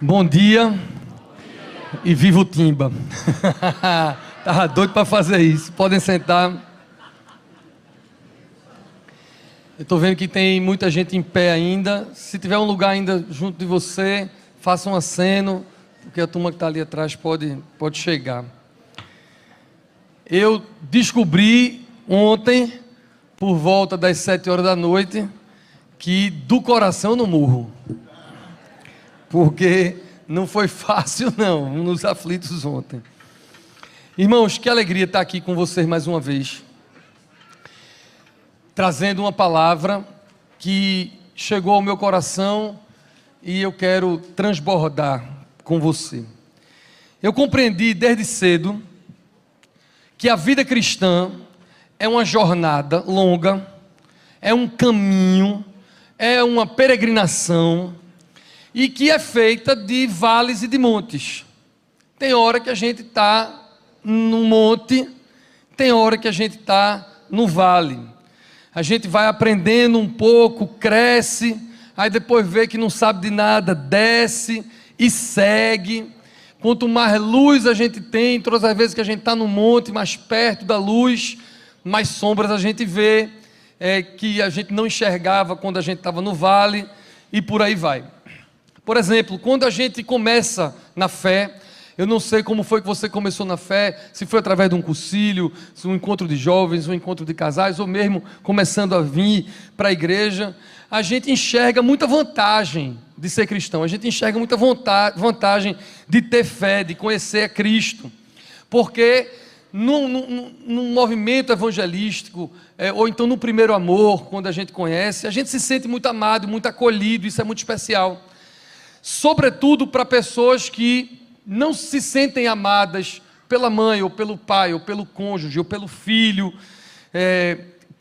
Bom dia e viva o Timba. Tava doido para fazer isso. Podem sentar. Eu estou vendo que tem muita gente em pé ainda. Se tiver um lugar ainda junto de você, faça um aceno, porque a turma que está ali atrás pode chegar. Eu descobri ontem, por volta das 7 horas da noite, que do coração no murro. Porque não foi fácil não, nos aflitos ontem. Irmãos, que alegria estar aqui com vocês mais uma vez, trazendo uma palavra que chegou ao meu coração e eu quero transbordar com você. Eu compreendi desde cedo que a vida cristã é uma jornada longa, é um caminho, é uma peregrinação, e que é feita de vales e de montes. Tem hora que a gente está no monte, tem hora que a gente está no vale. A gente vai aprendendo um pouco, cresce, aí depois vê que não sabe de nada, desce e segue. Quanto mais luz a gente tem, todas as vezes que a gente está no monte, mais perto da luz, mais sombras a gente vê, que a gente não enxergava quando a gente estava no vale, e por aí vai. Por exemplo, quando a gente começa na fé, eu não sei como foi que você começou na fé, se foi através de um concílio, se um encontro de jovens, um encontro de casais, ou mesmo começando a vir para a igreja, a gente enxerga muita vantagem de ser cristão, a gente enxerga muita vantagem de ter fé, de conhecer a Cristo, porque num movimento evangelístico, ou então no primeiro amor, quando a gente conhece, a gente se sente muito amado, muito acolhido, isso é muito especial. Sobretudo para pessoas que não se sentem amadas pela mãe, ou pelo pai, ou pelo cônjuge, ou pelo filho,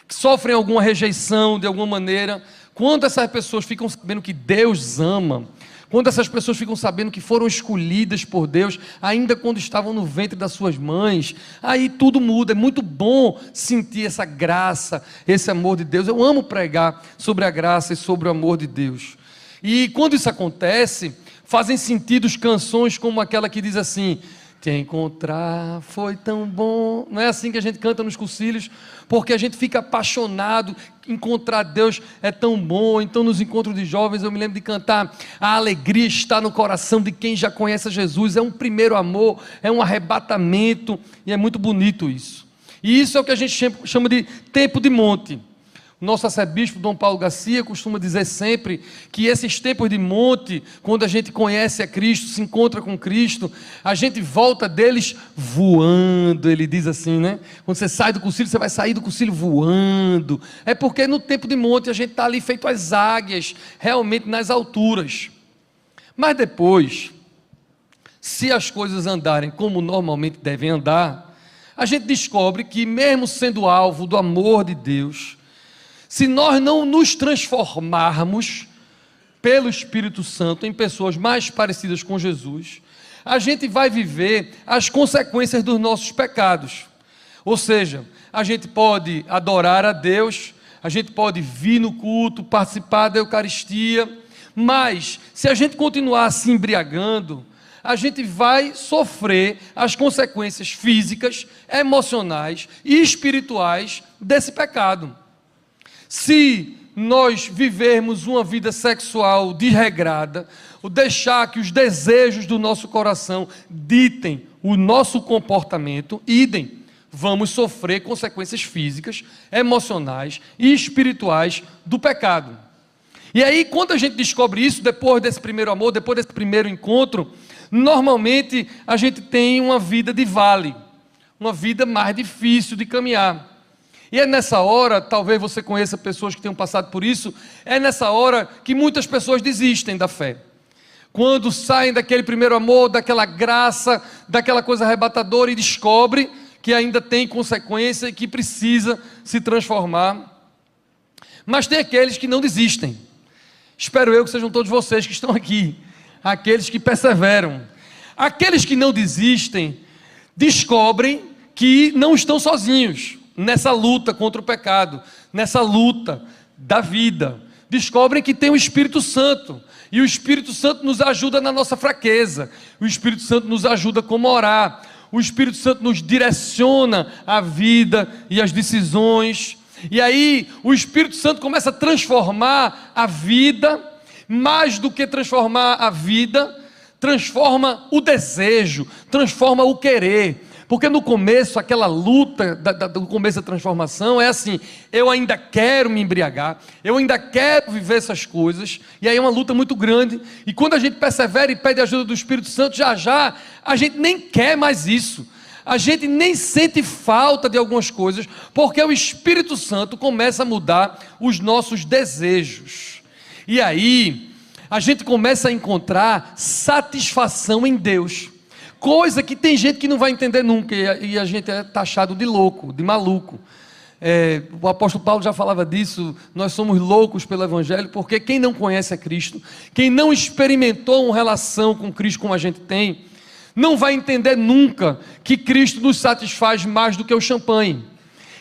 que sofrem alguma rejeição de alguma maneira. Quando essas pessoas ficam sabendo que Deus ama, quando essas pessoas ficam sabendo que foram escolhidas por Deus, ainda quando estavam no ventre das suas mães, aí tudo muda. É muito bom sentir essa graça, esse amor de Deus. Eu amo pregar sobre a graça e sobre o amor de Deus. E quando isso acontece, fazem sentido canções como aquela que diz assim: te encontrar foi tão bom. Não é assim que a gente canta nos cursilhos? Porque a gente fica apaixonado, encontrar Deus é tão bom. Então nos encontros de jovens eu me lembro de cantar: a alegria está no coração de quem já conhece a Jesus. É um primeiro amor, é um arrebatamento, e é muito bonito isso. E isso é o que a gente chama de tempo de monte. Nosso arcebispo Dom Paulo Garcia costuma dizer sempre que esses tempos de monte, quando a gente conhece a Cristo, se encontra com Cristo, a gente volta deles voando. Ele diz assim, né? Quando você sai do concílio, você vai sair do concílio voando. É porque no tempo de monte a gente está ali feito as águias, realmente nas alturas. Mas depois, se as coisas andarem como normalmente devem andar, a gente descobre que mesmo sendo alvo do amor de Deus, se nós não nos transformarmos pelo Espírito Santo em pessoas mais parecidas com Jesus, a gente vai viver as consequências dos nossos pecados. Ou seja, a gente pode adorar a Deus, a gente pode vir no culto, participar da Eucaristia, mas se a gente continuar se embriagando, a gente vai sofrer as consequências físicas, emocionais e espirituais desse pecado. Se nós vivermos uma vida sexual desregrada, ou deixar que os desejos do nosso coração ditem o nosso comportamento, idem, vamos sofrer consequências físicas, emocionais e espirituais do pecado. E aí, quando a gente descobre isso, depois desse primeiro amor, depois desse primeiro encontro, normalmente a gente tem uma vida de vale, uma vida mais difícil de caminhar. E é nessa hora, talvez você conheça pessoas que tenham passado por isso, é nessa hora que muitas pessoas desistem da fé. Quando saem daquele primeiro amor, daquela graça, daquela coisa arrebatadora e descobre que ainda tem consequência e que precisa se transformar. Mas tem aqueles que não desistem. Espero eu que sejam todos vocês que estão aqui, aqueles que perseveram. Aqueles que não desistem, descobrem que não estão sozinhos nessa luta contra o pecado, nessa luta da vida. descobrem que tem o Espírito Santo. E o Espírito Santo nos ajuda na nossa fraqueza. O Espírito Santo nos ajuda como orar. O Espírito Santo nos direciona a vida e as decisões. E aí o Espírito Santo começa a transformar a vida, mais do que transformar a vida, transforma o desejo, transforma o querer. Porque no começo, aquela luta do começo da transformação é assim: eu ainda quero me embriagar, eu ainda quero viver essas coisas, e aí é uma luta muito grande, e quando a gente persevera e pede a ajuda do Espírito Santo, já a gente nem quer mais isso, a gente nem sente falta de algumas coisas, porque o Espírito Santo começa a mudar os nossos desejos, e aí a gente começa a encontrar satisfação em Deus. Coisa que tem gente que não vai entender nunca, e a gente é taxado de louco, de maluco. O apóstolo Paulo já falava disso, nós somos loucos pelo Evangelho, porque quem não conhece a Cristo, quem não experimentou uma relação com Cristo como a gente tem, não vai entender nunca que Cristo nos satisfaz mais do que o champanhe,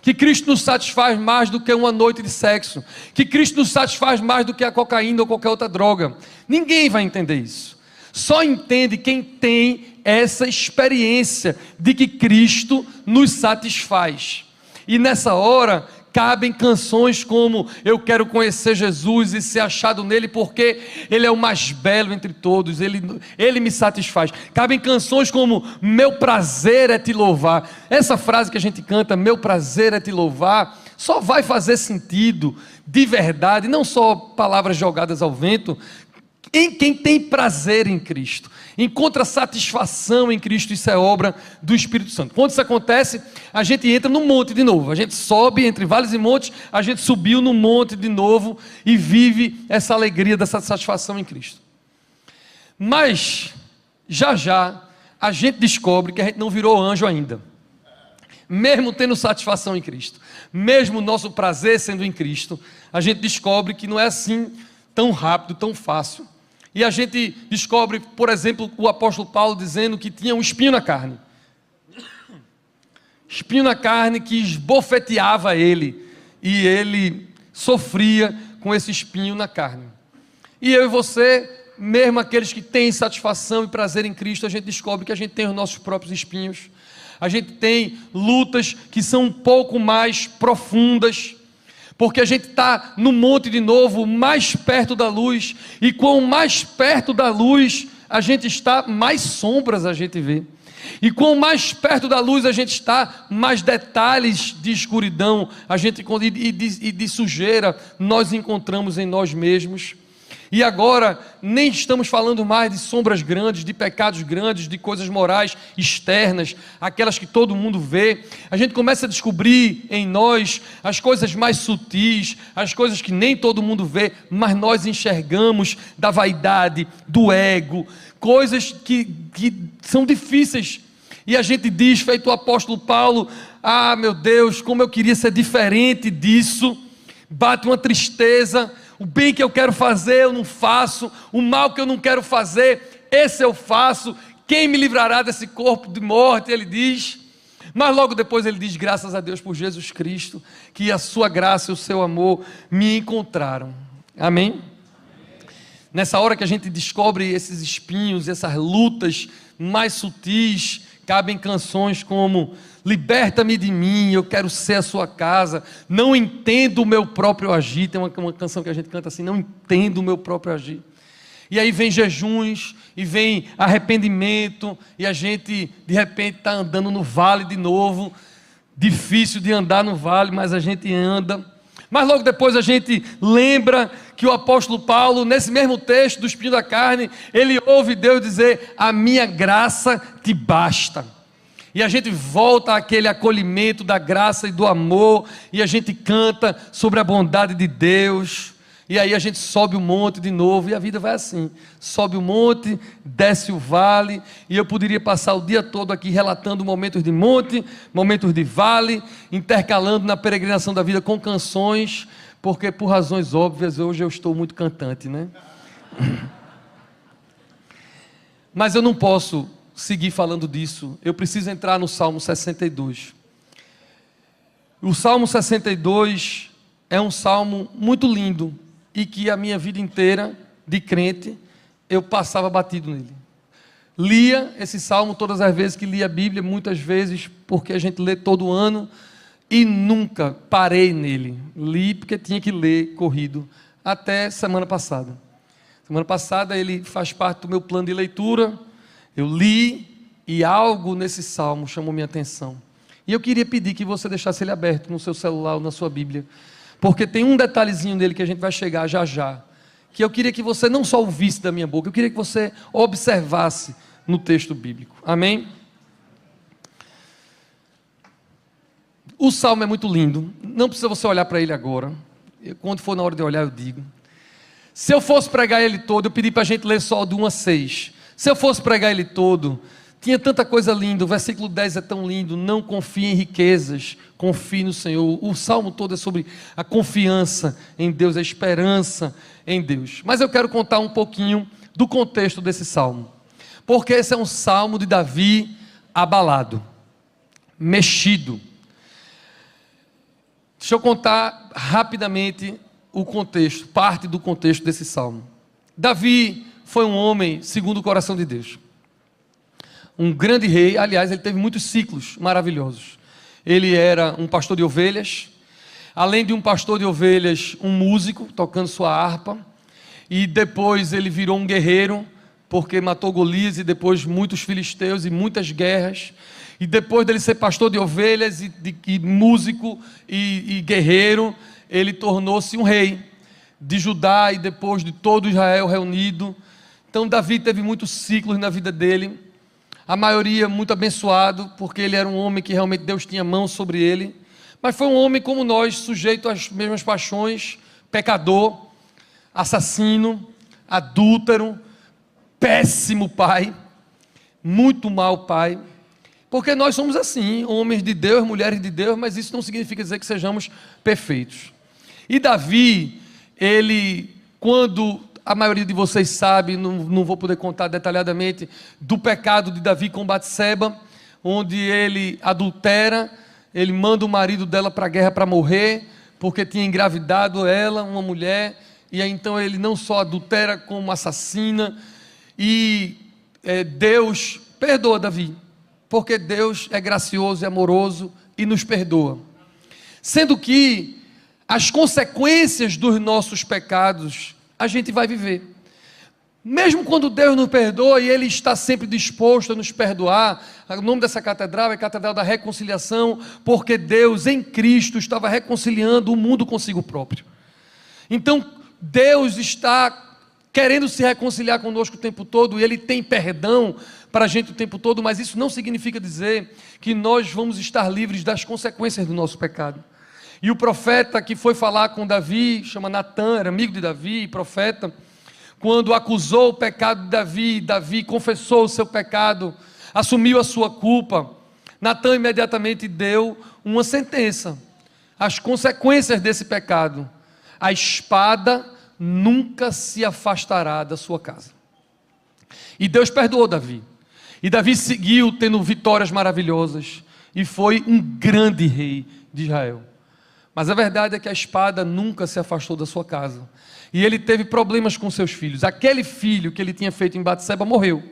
que Cristo nos satisfaz mais do que uma noite de sexo, que Cristo nos satisfaz mais do que a cocaína ou qualquer outra droga. Ninguém vai entender isso. Só entende quem tem essa experiência de que Cristo nos satisfaz. E nessa hora cabem canções como eu quero conhecer Jesus e ser achado nele porque ele é o mais belo entre todos, ele me satisfaz. Cabem canções como meu prazer é te louvar. Essa frase que a gente canta, meu prazer é te louvar, só vai fazer sentido de verdade, não só palavras jogadas ao vento, em quem tem prazer em Cristo, encontra satisfação em Cristo. Isso é obra do Espírito Santo. Quando isso acontece, a gente entra no monte de novo, a gente sobe entre vales e montes, a gente subiu no monte de novo e vive essa alegria dessa satisfação em Cristo. Mas, já, a gente descobre que a gente não virou anjo ainda, mesmo tendo satisfação em Cristo, mesmo o nosso prazer sendo em Cristo, a gente descobre que não é assim tão rápido, tão fácil. E a gente descobre, por exemplo, o apóstolo Paulo dizendo que tinha um espinho na carne. Espinho na carne que esbofeteava ele. E ele sofria com esse espinho na carne. E eu e você, mesmo aqueles que têm satisfação e prazer em Cristo, a gente descobre que a gente tem os nossos próprios espinhos. A gente tem lutas que são um pouco mais profundas, porque a gente está no monte de novo, mais perto da luz, e quanto mais perto da luz a gente está, mais sombras a gente vê, e quanto mais perto da luz a gente está, mais detalhes de escuridão e de sujeira nós encontramos em nós mesmos. E agora nem estamos falando mais de sombras grandes, de pecados grandes, de coisas morais externas, aquelas que todo mundo vê. A gente começa a descobrir em nós as coisas mais sutis, as coisas que nem todo mundo vê, mas nós enxergamos, da vaidade, do ego, coisas que são difíceis. E a gente diz, feito o apóstolo Paulo: ah, meu Deus, como eu queria ser diferente disso. Bate uma tristeza. O bem que eu quero fazer eu não faço, o mal que eu não quero fazer, esse eu faço. Quem me livrará desse corpo de morte? Ele diz. Mas logo depois ele diz: graças a Deus por Jesus Cristo, que a sua graça e o seu amor me encontraram. Amém? Nessa hora que a gente descobre esses espinhos, essas lutas mais sutis, cabem canções como: liberta-me de mim, eu quero ser a sua casa, não entendo o meu próprio agir. Tem uma canção que a gente canta assim: não entendo o meu próprio agir. E aí vem jejuns, e vem arrependimento, e a gente de repente está andando no vale de novo. Difícil de andar no vale, mas a gente anda. Mas logo depois a gente lembra que o apóstolo Paulo, nesse mesmo texto do espinho da carne, ele ouve Deus dizer: a minha graça te basta. E a gente volta àquele acolhimento da graça e do amor, e a gente canta sobre a bondade de Deus, e aí a gente sobe o monte de novo, e a vida vai assim: sobe o monte, desce o vale. E eu poderia passar o dia todo aqui relatando momentos de monte, momentos de vale, intercalando na peregrinação da vida com canções, porque por razões óbvias hoje eu estou muito cantante, né? Mas eu não posso seguir falando disso, eu preciso entrar no Salmo 62. O Salmo 62 é um salmo muito lindo, e que a minha vida inteira de crente eu passava batido nele. Lia esse salmo todas as vezes que lia a Bíblia, muitas vezes porque a gente lê todo ano, e nunca parei nele. Li porque tinha que ler corrido, até semana passada. Semana passada ele faz parte do meu plano de leitura, eu li e algo nesse salmo chamou minha atenção. E eu queria pedir que você deixasse ele aberto no seu celular ou na sua Bíblia, porque tem um detalhezinho dele que a gente vai chegar já já, que eu queria que você não só ouvisse da minha boca, eu queria que você observasse no texto bíblico. Amém? O salmo é muito lindo, não precisa você olhar para ele agora. Quando for na hora de olhar eu digo. Se eu fosse pregar ele todo, eu pedi para a gente ler só do 1 a 6. Se eu fosse pregar ele todo, tinha tanta coisa linda. O versículo 10 é tão lindo: não confie em riquezas, confie no Senhor. O salmo todo é sobre a confiança em Deus, a esperança em Deus. Mas eu quero contar um pouquinho do contexto desse salmo, porque esse é um salmo de Davi abalado, mexido. Deixa eu contar rapidamente o contexto, parte do contexto desse salmo. Davi foi um homem segundo o coração de Deus, um grande rei. Aliás, ele teve muitos ciclos maravilhosos. Ele era um pastor de ovelhas, além de um pastor de ovelhas, um músico, tocando sua harpa, e depois ele virou um guerreiro, porque matou Golias e depois muitos filisteus e muitas guerras. E depois dele ser pastor de ovelhas e músico e guerreiro, ele tornou-se um rei de Judá e depois de todo Israel reunido. Então Davi teve muitos ciclos na vida dele, a maioria muito abençoado, porque ele era um homem que realmente Deus tinha mão sobre ele, mas foi um homem como nós, sujeito às mesmas paixões, pecador, assassino, adúltero, péssimo pai, muito mau pai, porque nós somos assim, homens de Deus, mulheres de Deus, mas isso não significa dizer que sejamos perfeitos. E Davi, ele, quando a maioria de vocês sabe, não vou poder contar detalhadamente, do pecado de Davi com Batseba, onde ele adultera, ele manda o marido dela para a guerra para morrer, porque tinha engravidado ela, uma mulher, e aí então ele não só adultera como assassina, e Deus perdoa Davi, porque Deus é gracioso e amoroso e nos perdoa. Sendo que as consequências dos nossos pecados a gente vai viver. Mesmo quando Deus nos perdoa e Ele está sempre disposto a nos perdoar, o nome dessa catedral é Catedral da Reconciliação, porque Deus em Cristo estava reconciliando o mundo consigo próprio. Então Deus está querendo se reconciliar conosco o tempo todo, e Ele tem perdão para a gente o tempo todo, mas isso não significa dizer que nós vamos estar livres das consequências do nosso pecado. E o profeta que foi falar com Davi, chama Natan, era amigo de Davi, profeta, quando acusou o pecado de Davi, Davi confessou o seu pecado, assumiu a sua culpa, Natan imediatamente deu uma sentença: as consequências desse pecado, a espada nunca se afastará da sua casa. E Deus perdoou Davi, e Davi seguiu tendo vitórias maravilhosas, e foi um grande rei de Israel. Mas a verdade é que a espada nunca se afastou da sua casa, e ele teve problemas com seus filhos. Aquele filho que ele tinha feito em Batseba morreu,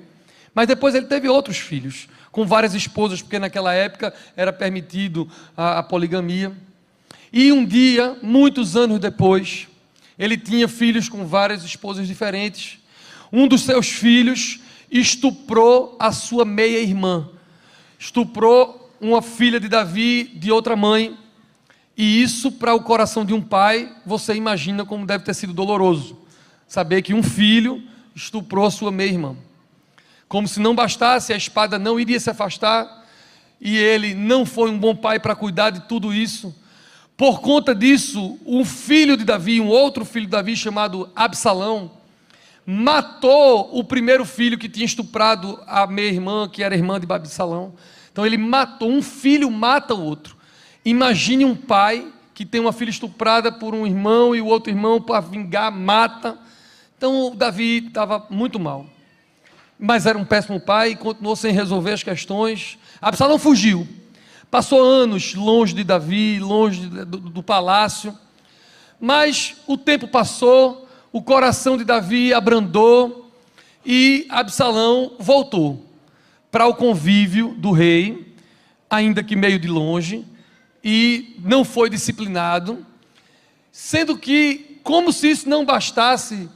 mas depois ele teve outros filhos, com várias esposas, porque naquela época era permitido a poligamia. E um dia, muitos anos depois, ele tinha filhos com várias esposas diferentes. Um dos seus filhos estuprou a sua meia-irmã, estuprou uma filha de Davi de outra mãe, e isso, para o coração de um pai, você imagina como deve ter sido doloroso, saber que um filho estuprou a sua meia-irmã. Como se não bastasse, a espada não iria se afastar, e ele não foi um bom pai para cuidar de tudo isso. Por conta disso, um filho de Davi, um outro filho de Davi chamado Absalão, matou o primeiro filho que tinha estuprado a meia-irmã, que era irmã de Absalão. Então ele matou, um filho mata o outro. Imagine um pai que tem uma filha estuprada por um irmão, e o outro irmão, para vingar, mata. Então Davi estava muito mal, mas era um péssimo pai e continuou sem resolver as questões. Absalão fugiu, passou anos longe de Davi, longe do palácio, Mas o tempo passou, o coração de Davi abrandou e Absalão voltou para o convívio do rei, ainda que meio de longe, e não foi disciplinado, sendo que, como se isso não bastasse,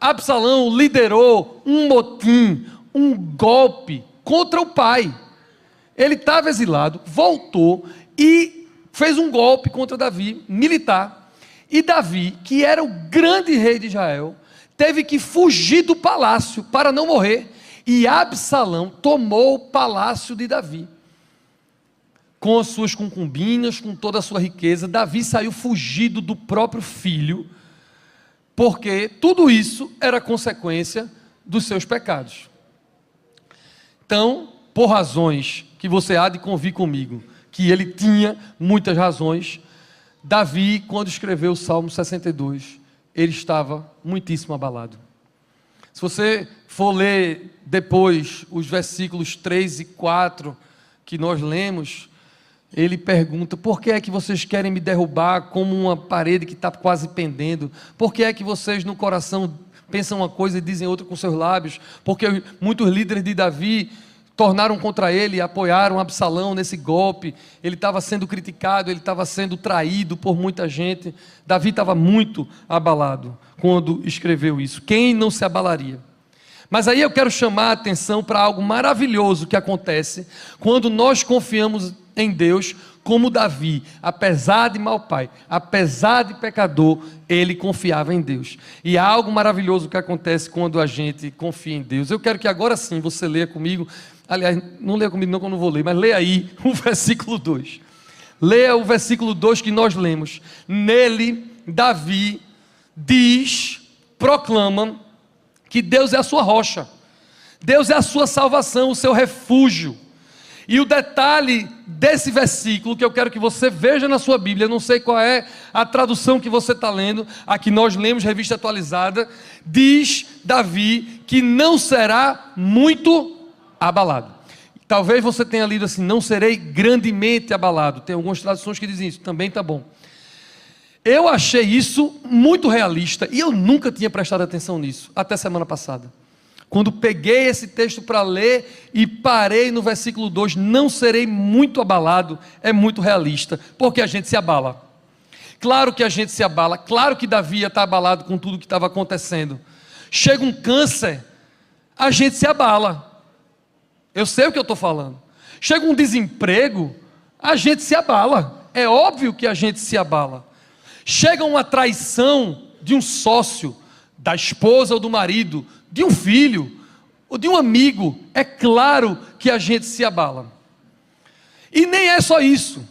Absalão liderou um motim, um golpe contra o pai. Ele estava exilado, voltou e fez um golpe contra Davi, militar. E Davi, que era o grande rei de Israel, teve que fugir do palácio para não morrer. E Absalão tomou o palácio de Davi, com as suas concubinas, com toda a sua riqueza. Davi saiu fugido do próprio filho, porque tudo isso era consequência dos seus pecados. Então, por razões que você há de convir comigo, que ele tinha muitas razões, Davi, quando escreveu o Salmo 62, ele estava muitíssimo abalado. Se você for ler depois os versículos 3 e 4 que nós lemos, ele pergunta: por que é que vocês querem me derrubar como uma parede que está quase pendendo? Por que é que vocês no coração pensam uma coisa e dizem outra com seus lábios? Porque muitos líderes de Davi tornaram contra ele e apoiaram Absalão nesse golpe. Ele estava sendo criticado, ele estava sendo traído por muita gente. Davi estava muito abalado quando escreveu isso. Quem não se abalaria? Mas aí eu quero chamar a atenção para algo maravilhoso que acontece quando nós confiamos em Deus, como Davi, apesar de mau pai, apesar de pecador, ele confiava em Deus. E há algo maravilhoso que acontece quando a gente confia em Deus. Eu quero que agora sim você leia comigo. Aliás, não leia comigo não, que eu não vou ler, mas leia aí o versículo 2. Leia o versículo 2 que nós lemos. Nele, Davi diz, proclama, que Deus é a sua rocha, Deus é a sua salvação, o seu refúgio. E o detalhe desse versículo, que eu quero que você veja na sua Bíblia, não sei qual é a tradução que você está lendo, aqui nós lemos Revista Atualizada, diz Davi que não será muito abalado. Talvez você tenha lido assim: não serei grandemente abalado. Tem algumas traduções que dizem isso, também está bom. Eu achei isso muito realista e eu nunca tinha prestado atenção nisso, até semana passada. Quando peguei esse texto para ler e parei no versículo 2, não serei muito abalado, é muito realista, porque a gente se abala. Claro que a gente se abala, claro que Davi ia estar abalado com tudo que estava acontecendo. Chega um câncer, a gente se abala. Eu sei o que eu estou falando. Chega um desemprego, a gente se abala. É óbvio que a gente se abala. Chega uma traição de um sócio, da esposa ou do marido, de um filho ou de um amigo, é claro que a gente se abala. E nem é só isso,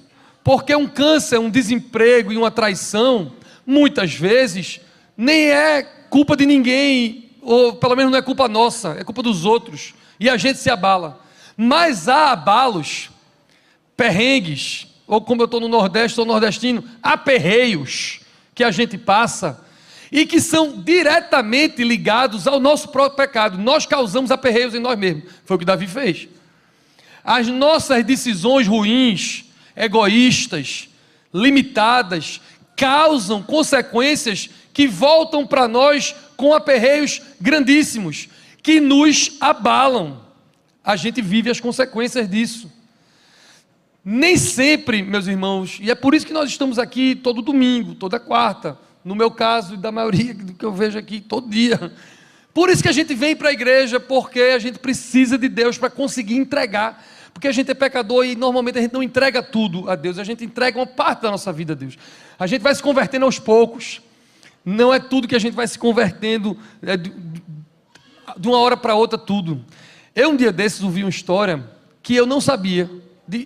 porque um câncer, um desemprego e uma traição, muitas vezes, nem é culpa de ninguém, ou pelo menos não é culpa nossa, é culpa dos outros, e a gente se abala. Mas há abalos, perrengues, ou como eu estou no Nordeste, sou nordestino, aperreios que a gente passa e que são diretamente ligados ao nosso próprio pecado. Nós causamos aperreios em nós mesmos. Foi o que Davi fez. As nossas decisões ruins, egoístas, limitadas, causam consequências que voltam para nós com aperreios grandíssimos, que nos abalam. A gente vive as consequências disso. Nem sempre, meus irmãos, e é por isso que nós estamos aqui todo domingo, toda quarta, no meu caso e da maioria do que eu vejo aqui todo dia. Por isso que a gente vem para a igreja, porque a gente precisa de Deus para conseguir entregar, porque a gente é pecador e normalmente a gente não entrega tudo a Deus, a gente entrega uma parte da nossa vida a Deus. A gente vai se convertendo aos poucos, não é tudo que a gente vai se convertendo de uma hora para outra tudo. Eu um dia desses ouvi uma história que eu não sabia.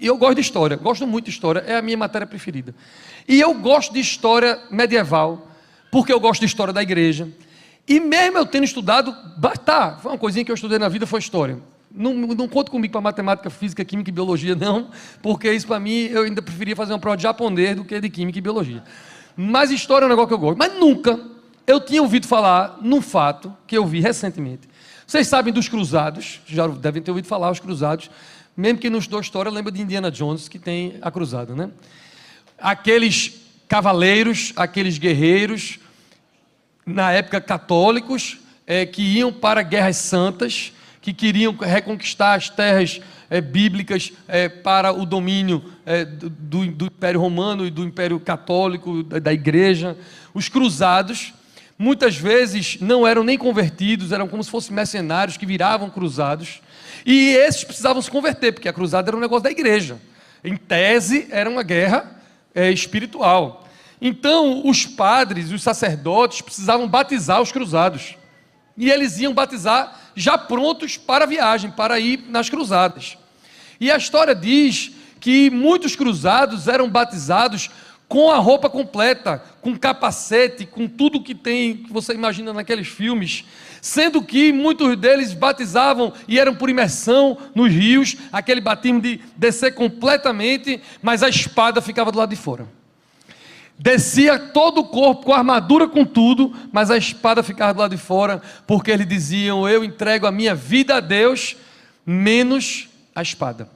Eu gosto de história, gosto muito de história, é a minha matéria preferida. E eu gosto de história medieval, porque eu gosto de história da igreja. E mesmo eu tendo estudado, foi uma coisinha que eu estudei na vida, foi história. Não conto comigo para matemática, física, química e biologia, não, porque isso para mim, eu ainda preferia fazer uma prova de japonês do que de química e biologia. Mas história é um negócio que eu gosto. Mas nunca eu tinha ouvido falar num fato que eu vi recentemente. Vocês sabem dos cruzados, já devem ter ouvido falar os cruzados. Mesmo que não estudou história, lembra de Indiana Jones, que tem a cruzada, né? Aqueles cavaleiros, aqueles guerreiros, na época católicos, que iam para guerras santas, que queriam reconquistar as terras bíblicas para o domínio do Império Romano e do Império Católico, da Igreja. Os cruzados, muitas vezes, não eram nem convertidos, eram como se fossem mercenários que viravam cruzados, e esses precisavam se converter, porque a cruzada era um negócio da igreja. Em tese, era uma guerra espiritual. Então, os padres, os sacerdotes, precisavam batizar os cruzados. E eles iam batizar já prontos para a viagem, para ir nas cruzadas. E a história diz que muitos cruzados eram batizados com a roupa completa, com capacete, com tudo que você imagina naqueles filmes, sendo que muitos deles batizavam e eram por imersão nos rios, aquele batismo de descer completamente, mas a espada ficava do lado de fora. Descia todo o corpo, com a armadura, com tudo, mas a espada ficava do lado de fora, porque eles diziam: eu entrego a minha vida a Deus, menos a espada.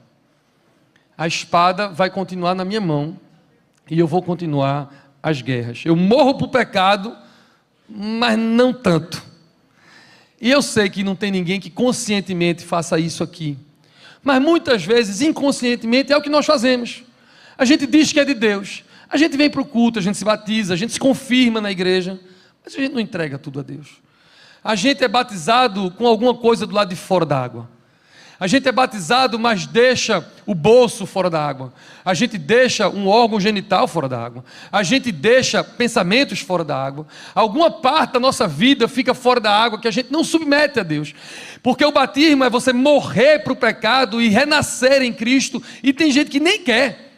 A espada vai continuar na minha mão, e eu vou continuar as guerras. Eu morro para o pecado, mas não tanto. E eu sei que não tem ninguém que conscientemente faça isso aqui, mas muitas vezes, inconscientemente, é o que nós fazemos. A gente diz que é de Deus, a gente vem para o culto, a gente se batiza, a gente se confirma na igreja, mas a gente não entrega tudo a Deus. A gente é batizado com alguma coisa do lado de fora da água. A gente é batizado, mas deixa o bolso fora da água. A gente deixa um órgão genital fora da água. A gente deixa pensamentos fora da água. Alguma parte da nossa vida fica fora da água que a gente não submete a Deus. Porque o batismo é você morrer para o pecado e renascer em Cristo. E tem gente que nem quer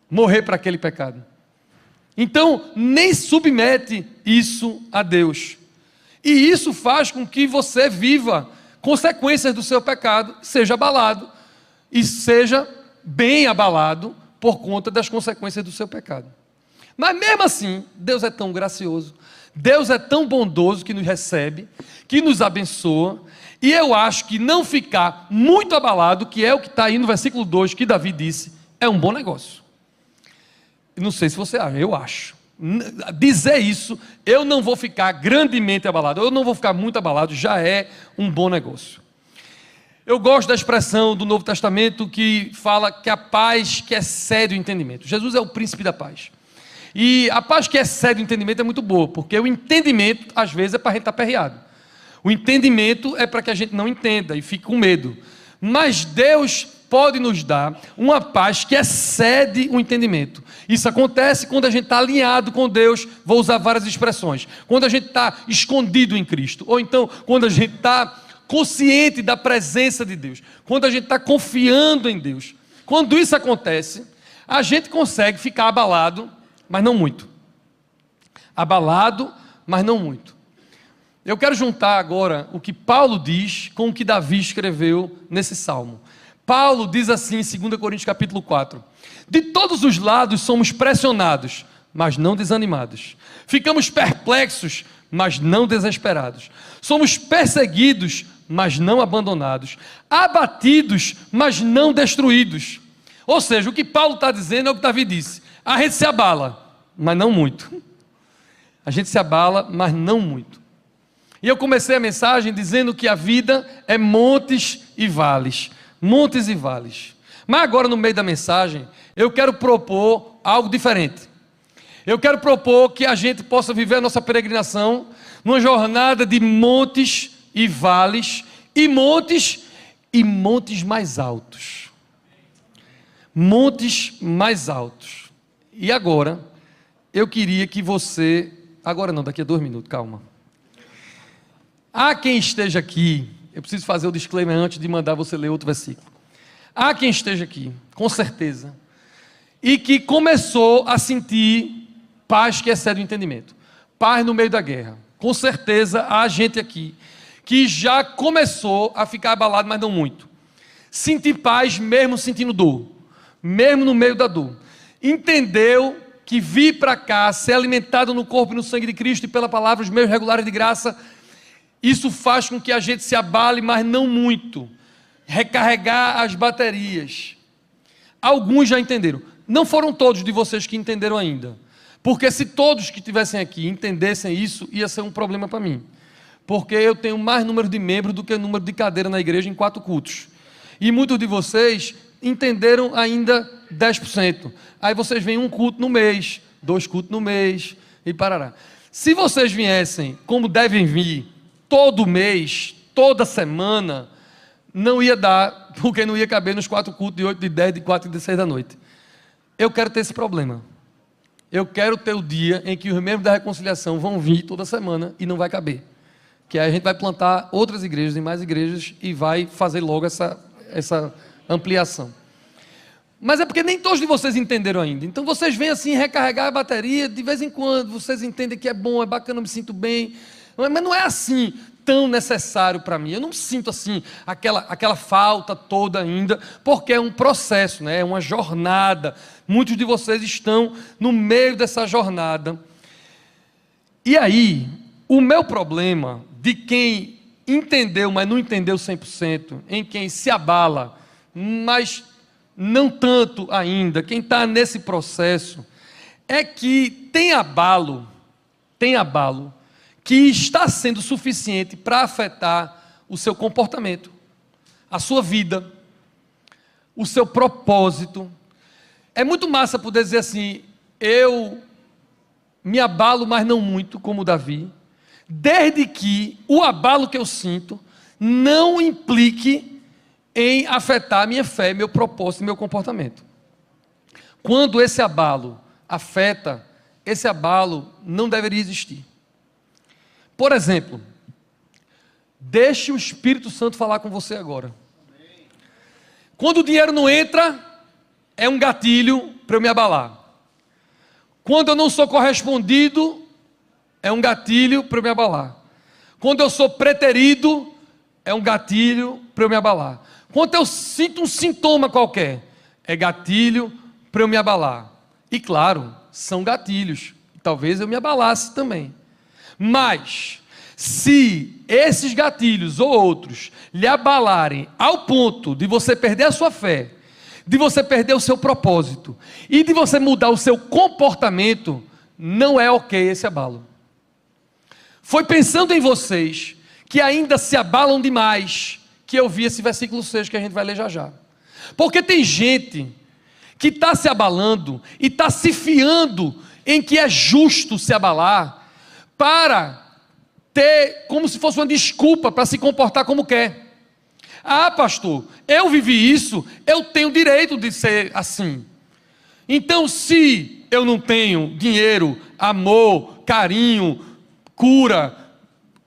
morrer para aquele pecado. Então, nem submete isso a Deus. E isso faz com que você viva consequências do seu pecado, seja abalado, e seja bem abalado por conta das consequências do seu pecado. Mas mesmo assim, Deus é tão gracioso, Deus é tão bondoso que nos recebe, que nos abençoa, e eu acho que não ficar muito abalado, que é o que está aí no versículo 2, que Davi disse, é um bom negócio. Não sei se você acha, eu acho. Dizer isso, eu não vou ficar grandemente abalado, eu não vou ficar muito abalado, já é um bom negócio. Eu gosto da expressão do Novo Testamento que fala que a paz que excede o entendimento. Jesus é o príncipe da paz. E a paz que excede o entendimento é muito boa, porque o entendimento, às vezes, é para a gente estar aperreado. O entendimento é para que a gente não entenda e fique com medo. Mas Deus pode nos dar uma paz que excede o entendimento. Isso acontece quando a gente está alinhado com Deus. Vou usar várias expressões. Quando a gente está escondido em Cristo, ou então quando a gente está consciente da presença de Deus, quando a gente está confiando em Deus. Quando isso acontece, a gente consegue ficar abalado, mas não muito. Abalado, mas não muito. Eu quero juntar agora o que Paulo diz com o que Davi escreveu nesse salmo. Paulo diz assim em 2 Coríntios capítulo 4: de todos os lados somos pressionados, mas não desanimados. Ficamos perplexos, mas não desesperados. Somos perseguidos, mas não abandonados. Abatidos, mas não destruídos. Ou seja, o que Paulo está dizendo é o que Davi disse. A gente se abala, mas não muito. A gente se abala, mas não muito. E eu comecei a mensagem dizendo que a vida é montes e vales. Montes e vales. Mas agora, no meio da mensagem, eu quero propor algo diferente. Eu quero propor que a gente possa viver a nossa peregrinação numa jornada de montes e vales, e montes mais altos. Montes mais altos. E agora, eu queria que você... Agora não, daqui a 2 minutos, calma. Há quem esteja aqui... Eu preciso fazer o disclaimer antes de mandar você ler outro versículo. Há quem esteja aqui, com certeza, e que começou a sentir paz que excede o entendimento. Paz no meio da guerra. Com certeza há gente aqui que já começou a ficar abalado, mas não muito. Sentir paz mesmo sentindo dor. Mesmo no meio da dor. Entendeu que vir para cá, ser alimentado no corpo e no sangue de Cristo e pela palavra, os meios regulares de graça, isso faz com que a gente se abale, mas não muito. Recarregar as baterias. Alguns já entenderam. Não foram todos de vocês que entenderam ainda. Porque se todos que estivessem aqui entendessem isso, ia ser um problema para mim. Porque eu tenho mais número de membros do que número de cadeira na igreja em 4 cultos. E muitos de vocês entenderam ainda 10%. Aí vocês vêm um culto no mês, 2 cultos no mês, e parará. Se vocês viessem como devem vir, todo mês, toda semana, não ia dar, porque não ia caber nos 4 cultos de 8, de 10, de 4 e de 6 da noite. Eu quero ter esse problema. Eu quero ter o dia em que os membros da reconciliação vão vir toda semana e não vai caber. Que aí a gente vai plantar outras igrejas e mais igrejas e vai fazer logo essa ampliação. Mas é porque nem todos de vocês entenderam ainda. Então vocês vêm assim recarregar a bateria, de vez em quando vocês entendem que é bom, é bacana, eu me sinto bem. Mas não é assim tão necessário para mim. Eu não sinto assim aquela falta toda ainda, porque é um processo, né? É uma jornada. Muitos de vocês estão no meio dessa jornada. E aí, o meu problema de quem entendeu, mas não entendeu 100%, em quem se abala, mas não tanto ainda, quem está nesse processo, é que tem abalo que está sendo suficiente para afetar o seu comportamento, a sua vida, o seu propósito. É muito massa poder dizer assim, eu me abalo, mas não muito, como Davi, desde que o abalo que eu sinto não implique em afetar minha fé, meu propósito e meu comportamento. Quando esse abalo afeta, esse abalo não deveria existir. Por exemplo, deixe o Espírito Santo falar com você agora. Quando o dinheiro não entra, é um gatilho para eu me abalar. Quando eu não sou correspondido, é um gatilho para eu me abalar. Quando eu sou preterido, é um gatilho para eu me abalar. Quando eu sinto um sintoma qualquer, é gatilho para eu me abalar. E claro, são gatilhos. Talvez eu me abalasse também. Mas, se esses gatilhos ou outros lhe abalarem ao ponto de você perder a sua fé, de você perder o seu propósito e de você mudar o seu comportamento, não é ok esse abalo. Foi pensando em vocês que ainda se abalam demais que eu vi esse versículo 6 que a gente vai ler já já. Porque tem gente que está se abalando e está se fiando em que é justo se abalar para ter como se fosse uma desculpa para se comportar como quer. Ah, pastor, eu vivi isso, eu tenho direito de ser assim. Então, se eu não tenho dinheiro, amor, carinho, cura,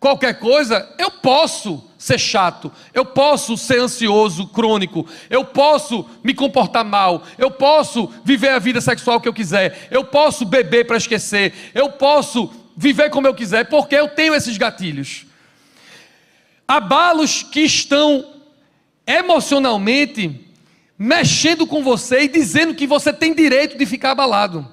qualquer coisa, eu posso ser chato, eu posso ser ansioso, crônico, eu posso me comportar mal, eu posso viver a vida sexual que eu quiser, eu posso beber para esquecer, eu posso viver como eu quiser, porque eu tenho esses gatilhos. Abalos que estão emocionalmente mexendo com você e dizendo que você tem direito de ficar abalado.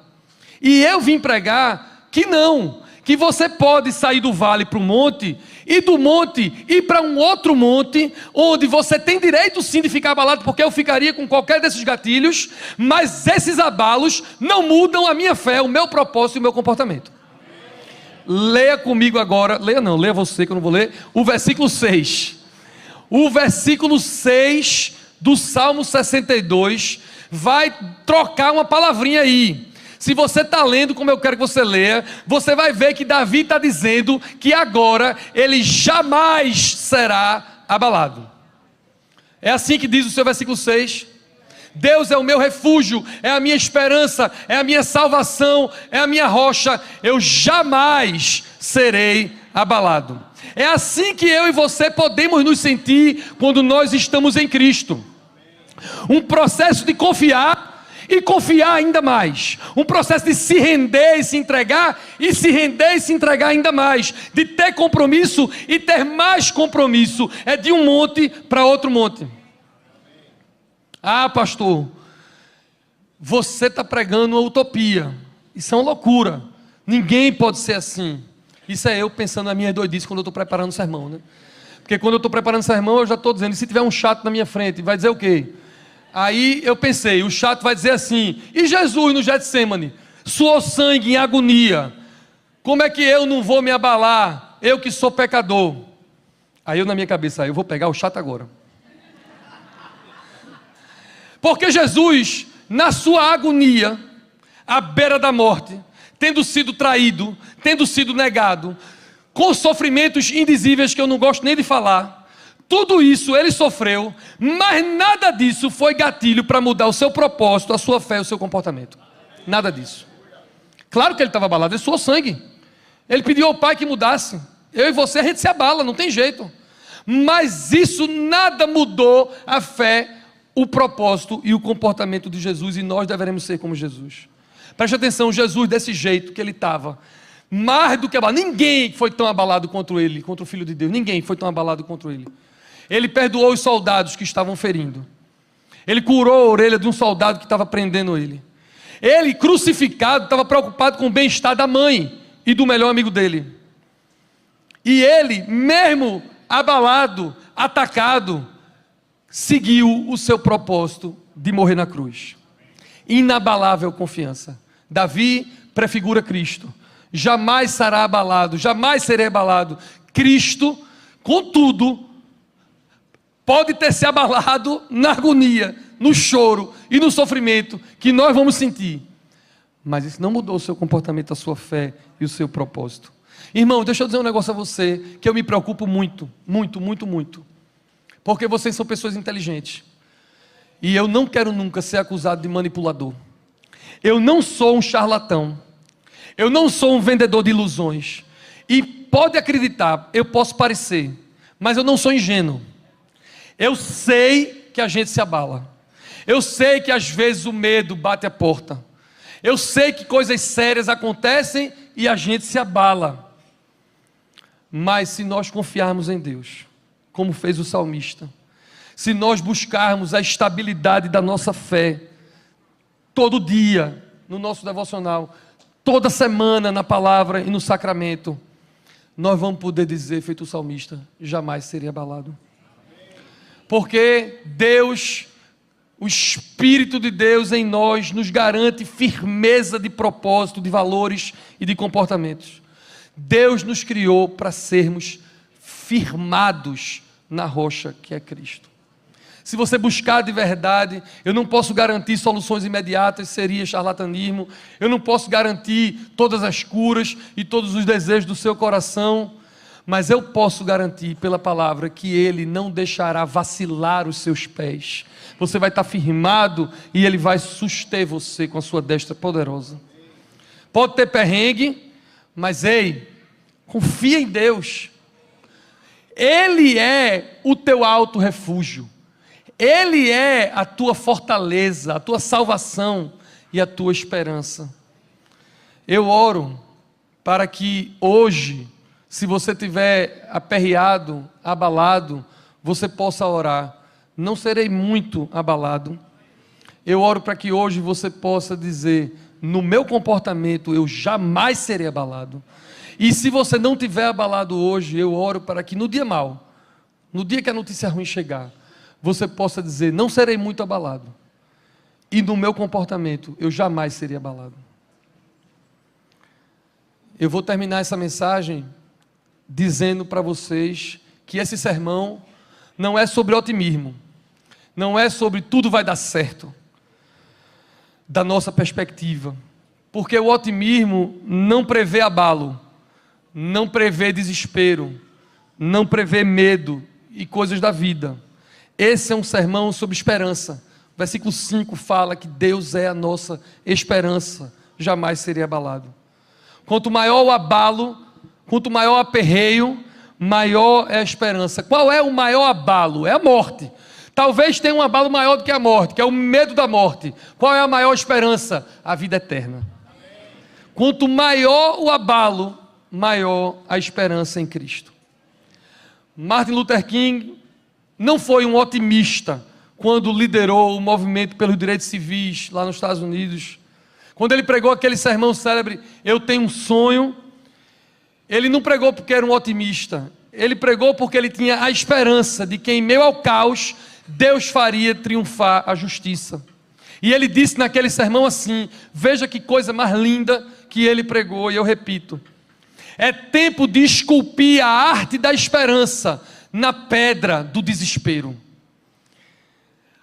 E eu vim pregar que não, que você pode sair do vale para o monte, e do monte ir para um outro monte, onde você tem direito sim de ficar abalado, porque eu ficaria com qualquer desses gatilhos, mas esses abalos não mudam a minha fé, o meu propósito e o meu comportamento. Leia comigo agora, leia você que eu não vou ler, o versículo 6. O versículo 6 do Salmo 62 vai trocar uma palavrinha aí. Se você está lendo como eu quero que você leia, você vai ver que Davi está dizendo que agora ele jamais será abalado. É assim que diz o seu versículo 6. Deus é o meu refúgio, é a minha esperança, é a minha salvação, é a minha rocha, eu jamais serei abalado. É assim que eu e você podemos nos sentir quando nós estamos em Cristo. Um processo de confiar e confiar ainda mais. Um processo de se render e se entregar, e se render e se entregar ainda mais. De ter compromisso e ter mais compromisso. É de um monte para outro monte. Ah, pastor, você está pregando uma utopia. Isso é uma loucura. Ninguém pode ser assim. Isso é eu pensando nas minhas doidices quando eu estou preparando o sermão, né? Porque quando eu estou preparando o sermão, eu já estou dizendo, e se tiver um chato na minha frente, vai dizer o quê? Aí eu pensei, o chato vai dizer assim, e Jesus no Getsemane? suou sangue em agonia. Como é que eu não vou me abalar? Eu que sou pecador. Aí eu na minha cabeça, eu vou pegar o chato agora. Porque Jesus, na sua agonia, à beira da morte, tendo sido traído, tendo sido negado, com sofrimentos indizíveis que eu não gosto nem de falar, tudo isso ele sofreu, mas nada disso foi gatilho para mudar o seu propósito, a sua fé, o seu comportamento. Nada disso. Claro que ele estava abalado, ele suou sangue. Ele pediu ao Pai que mudasse. Eu e você, a gente se abala, não tem jeito. Mas isso nada mudou a fé, o propósito e o comportamento de Jesus, e nós deveremos ser como Jesus. Preste atenção, Jesus desse jeito que ele estava, mais do que abalado, ninguém foi tão abalado contra ele, contra o Filho de Deus, ninguém foi tão abalado contra ele. Ele perdoou os soldados que estavam ferindo, ele curou a orelha de um soldado que estava prendendo ele. Ele, crucificado, estava preocupado com o bem-estar da mãe e do melhor amigo dele. E ele, mesmo abalado, atacado, seguiu o seu propósito de morrer na cruz. Inabalável confiança. Davi prefigura Cristo. Jamais será abalado, jamais serei abalado. Cristo, contudo, pode ter se abalado na agonia, no choro e no sofrimento que nós vamos sentir. Mas isso não mudou o seu comportamento, a sua fé e o seu propósito. Irmão, deixa eu dizer um negócio a você, que eu me preocupo muito, muito, muito, muito. Porque vocês são pessoas inteligentes. E eu não quero nunca ser acusado de manipulador. Eu não sou um charlatão. Eu não sou um vendedor de ilusões. E pode acreditar, eu posso parecer, mas eu não sou ingênuo. Eu sei que a gente se abala. Eu sei que às vezes o medo bate a porta. Eu sei que coisas sérias acontecem e a gente se abala. Mas se nós confiarmos em Deus, como fez o salmista, se nós buscarmos a estabilidade da nossa fé, todo dia, no nosso devocional, toda semana na palavra e no sacramento, nós vamos poder dizer, feito o salmista, jamais serei abalado. Porque Deus, o Espírito de Deus em nós, nos garante firmeza de propósito, de valores e de comportamentos. Deus nos criou para sermos firmados na rocha que é Cristo. Se você buscar de verdade, eu não posso garantir soluções imediatas, seria charlatanismo. Eu não posso garantir todas as curas e todos os desejos do seu coração, mas eu posso garantir pela palavra que Ele não deixará vacilar os seus pés. Você vai estar firmado e Ele vai suster você com a sua destra poderosa. Pode ter perrengue, mas ei, confia em Deus. Ele é o teu alto refúgio. Ele é a tua fortaleza, a tua salvação e a tua esperança. Eu oro para que hoje, se você estiver aperreado, abalado, você possa orar. Não serei muito abalado. Eu oro para que hoje você possa dizer, no meu comportamento eu jamais serei abalado. E se você não tiver abalado hoje, eu oro para que no dia mau, no dia que a notícia ruim chegar, você possa dizer, não serei muito abalado. E no meu comportamento, eu jamais serei abalado. Eu vou terminar essa mensagem dizendo para vocês que esse sermão não é sobre otimismo. Não é sobre tudo vai dar certo. Da nossa perspectiva. Porque o otimismo não prevê abalo. Não prevê desespero. Não prevê medo e coisas da vida. Esse é um sermão sobre esperança. O versículo 5 fala que Deus é a nossa esperança, jamais seria abalado. Quanto maior o abalo, quanto maior o aperreio, maior é a esperança. Qual é o maior abalo? É a morte. Talvez tenha um abalo maior do que a morte, que é o medo da morte. Qual é a maior esperança? A vida eterna. Quanto maior o abalo, maior a esperança em Cristo. Martin Luther King não foi um otimista quando liderou o movimento pelos direitos civis lá nos Estados Unidos. Quando ele pregou aquele sermão célebre, eu tenho um sonho, ele não pregou porque era um otimista, ele pregou porque ele tinha a esperança de que em meio ao caos, Deus faria triunfar a justiça. E ele disse naquele sermão assim, veja que coisa mais linda que ele pregou, e eu repito: é tempo de esculpir a arte da esperança na pedra do desespero.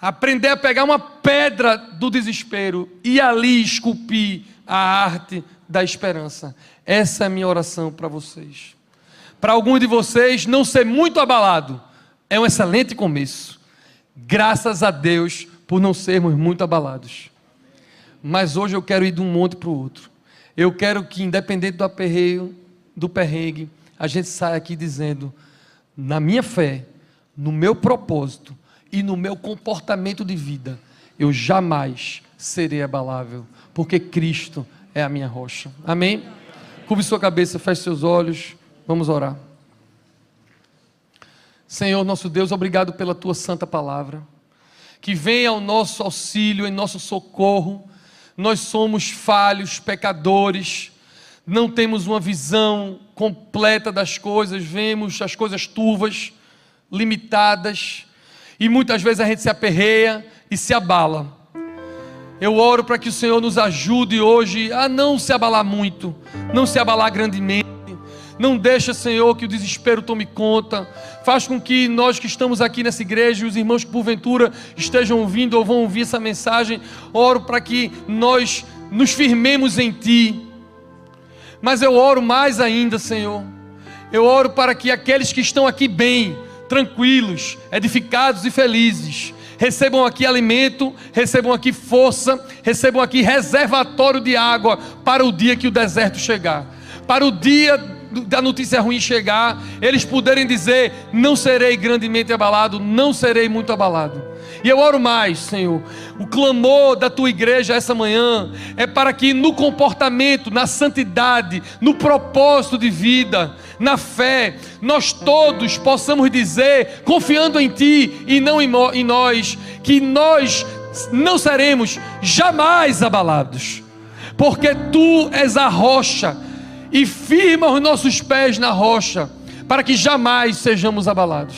Aprender a pegar uma pedra do desespero e ali esculpir a arte da esperança. Essa é a minha oração para vocês. Para alguns de vocês, não ser muito abalado é um excelente começo. Graças a Deus por não sermos muito abalados. Mas hoje eu quero ir de um monte para o outro. Eu quero que, independente do aperreio, do perrengue, a gente saia aqui dizendo: na minha fé, no meu propósito e no meu comportamento de vida, eu jamais serei abalável, porque Cristo é a minha rocha. Amém? Curve sua cabeça, feche seus olhos, vamos orar. Senhor nosso Deus, obrigado pela tua santa palavra, que vem ao nosso auxílio, em nosso socorro. Nós somos falhos, pecadores, não temos uma visão completa das coisas, vemos as coisas turvas, limitadas, e muitas vezes a gente se aperreia e se abala. Eu oro para que o Senhor nos ajude hoje a não se abalar muito, não se abalar grandemente. Não deixa, Senhor, que o desespero tome conta. Faz com que nós que estamos aqui nessa igreja, e os irmãos que porventura estejam ouvindo ou vão ouvir essa mensagem, oro para que nós nos firmemos em Ti. Mas eu oro mais ainda, Senhor. Eu oro para que aqueles que estão aqui bem, tranquilos, edificados e felizes, recebam aqui alimento, recebam aqui força, recebam aqui reservatório de água para o dia que o deserto chegar, para o dia da notícia ruim chegar, eles poderem dizer: não serei grandemente abalado, não serei muito abalado. E eu oro mais, Senhor, o clamor da tua igreja essa manhã é para que no comportamento, na santidade, no propósito de vida, na fé, nós todos possamos dizer, confiando em Ti e não em nós, que nós não seremos jamais abalados, porque Tu és a rocha, e firma os nossos pés na rocha, para que jamais sejamos abalados.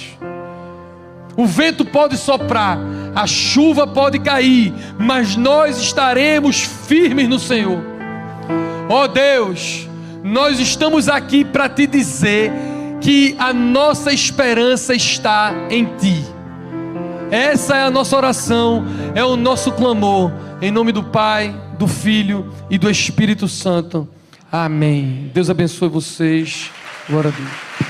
O vento pode soprar, a chuva pode cair, mas nós estaremos firmes no Senhor. Ó Deus, nós estamos aqui para Te dizer que a nossa esperança está em Ti. Essa é a nossa oração, é o nosso clamor, em nome do Pai, do Filho e do Espírito Santo. Amém. Deus abençoe vocês. Glória a Deus.